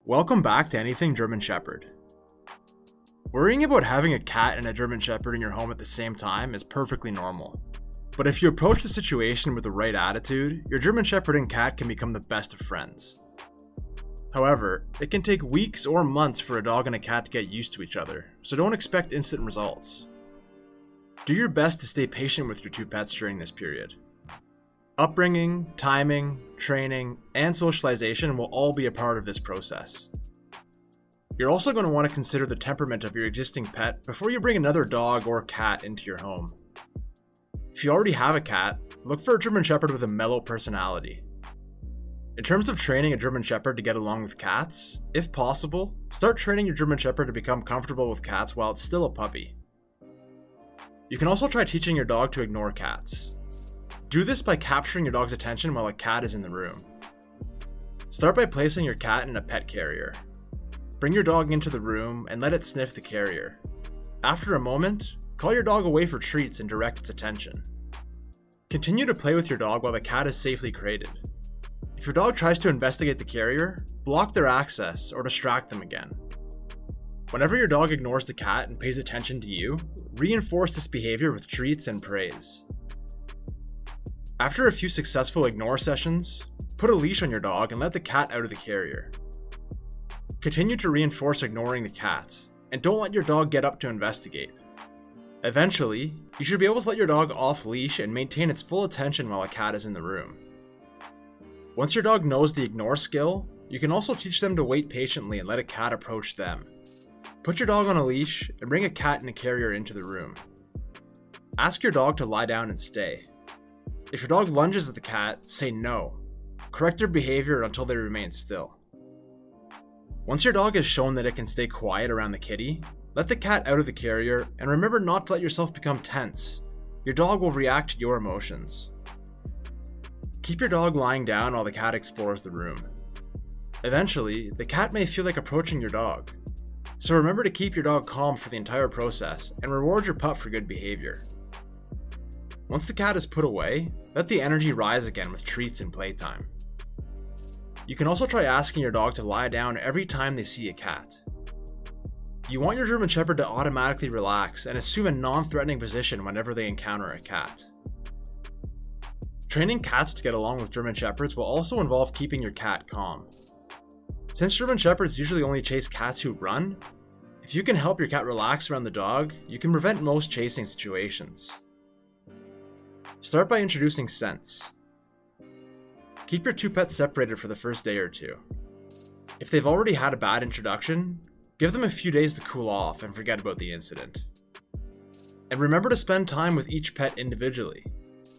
Welcome back to Anything German Shepherd. Worrying about having a cat and a German Shepherd in your home at the same time is perfectly normal. But if you approach the situation with the right attitude, your German Shepherd and cat can become the best of friends. However, it can take weeks or months for a dog and a cat to get used to each other, so don't expect instant results. Do your best to stay patient with your two pets during this period. Upbringing, timing, training, and socialization will all be a part of this process. You're also going to want to consider the temperament of your existing pet before you bring another dog or cat into your home. If you already have a cat, look for a German Shepherd with a mellow personality. In terms of training a German Shepherd to get along with cats, if possible, start training your German Shepherd to become comfortable with cats while it's still a puppy. You can also try teaching your dog to ignore cats. Do this by capturing your dog's attention while a cat is in the room. Start by placing your cat in a pet carrier. Bring your dog into the room and let it sniff the carrier. After a moment, call your dog away for treats and direct its attention. Continue to play with your dog while the cat is safely crated. If your dog tries to investigate the carrier, block their access or distract them again. Whenever your dog ignores the cat and pays attention to you, reinforce this behavior with treats and praise. After a few successful ignore sessions, put a leash on your dog and let the cat out of the carrier. Continue to reinforce ignoring the cat, and don't let your dog get up to investigate. Eventually, you should be able to let your dog off leash and maintain its full attention while a cat is in the room. Once your dog knows the ignore skill, you can also teach them to wait patiently and let a cat approach them. Put your dog on a leash and bring a cat in a carrier into the room. Ask your dog to lie down and stay. If your dog lunges at the cat, say no. Correct their behavior until they remain still. Once your dog has shown that it can stay quiet around the kitty, let the cat out of the carrier and remember not to let yourself become tense. Your dog will react to your emotions. Keep your dog lying down while the cat explores the room. Eventually, the cat may feel like approaching your dog. So remember to keep your dog calm for the entire process and reward your pup for good behavior. Once the cat is put away, let the energy rise again with treats and playtime. You can also try asking your dog to lie down every time they see a cat. You want your German Shepherd to automatically relax and assume a non-threatening position whenever they encounter a cat. Training cats to get along with German Shepherds will also involve keeping your cat calm. Since German Shepherds usually only chase cats who run, if you can help your cat relax around the dog, you can prevent most chasing situations. Start by introducing scents. Keep your two pets separated for the first day or two. If they've already had a bad introduction, give them a few days to cool off and forget about the incident. And remember to spend time with each pet individually.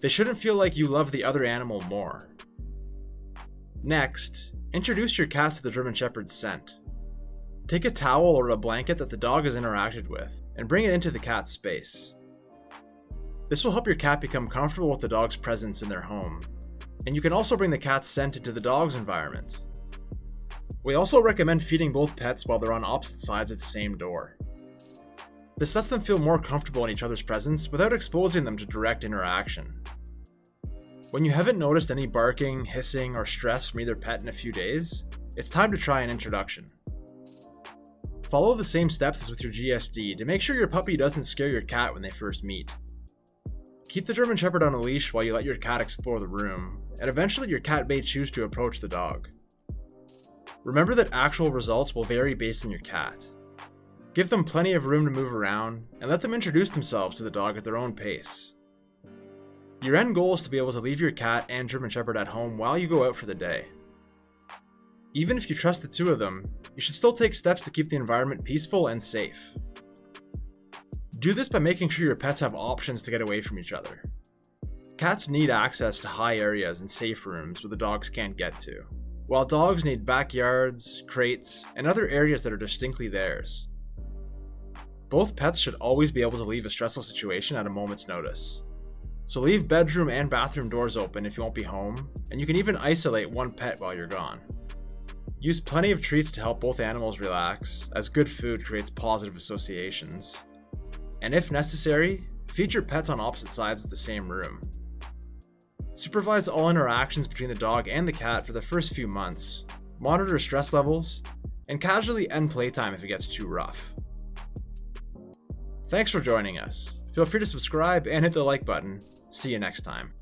They shouldn't feel like you love the other animal more. Next, introduce your cat to the German Shepherd's scent. Take a towel or a blanket that the dog has interacted with and bring it into the cat's space. This will help your cat become comfortable with the dog's presence in their home, and you can also bring the cat's scent into the dog's environment. We also recommend feeding both pets while they're on opposite sides of the same door. This lets them feel more comfortable in each other's presence without exposing them to direct interaction. When you haven't noticed any barking, hissing, or stress from either pet in a few days, it's time to try an introduction. Follow the same steps as with your GSD to make sure your puppy doesn't scare your cat when they first meet. Keep the German Shepherd on a leash while you let your cat explore the room, and eventually your cat may choose to approach the dog. Remember that actual results will vary based on your cat. Give them plenty of room to move around, and let them introduce themselves to the dog at their own pace. Your end goal is to be able to leave your cat and German Shepherd at home while you go out for the day. Even if you trust the two of them, you should still take steps to keep the environment peaceful and safe. Do this by making sure your pets have options to get away from each other. Cats need access to high areas and safe rooms where the dogs can't get to, while dogs need backyards, crates, and other areas that are distinctly theirs. Both pets should always be able to leave a stressful situation at a moment's notice. So leave bedroom and bathroom doors open if you won't be home, and you can even isolate one pet while you're gone. Use plenty of treats to help both animals relax, as good food creates positive associations. And if necessary, feed your pets on opposite sides of the same room. Supervise all interactions between the dog and the cat for the first few months, monitor stress levels, and casually end playtime if it gets too rough. Thanks for joining us. Feel free to subscribe and hit the like button. See you next time.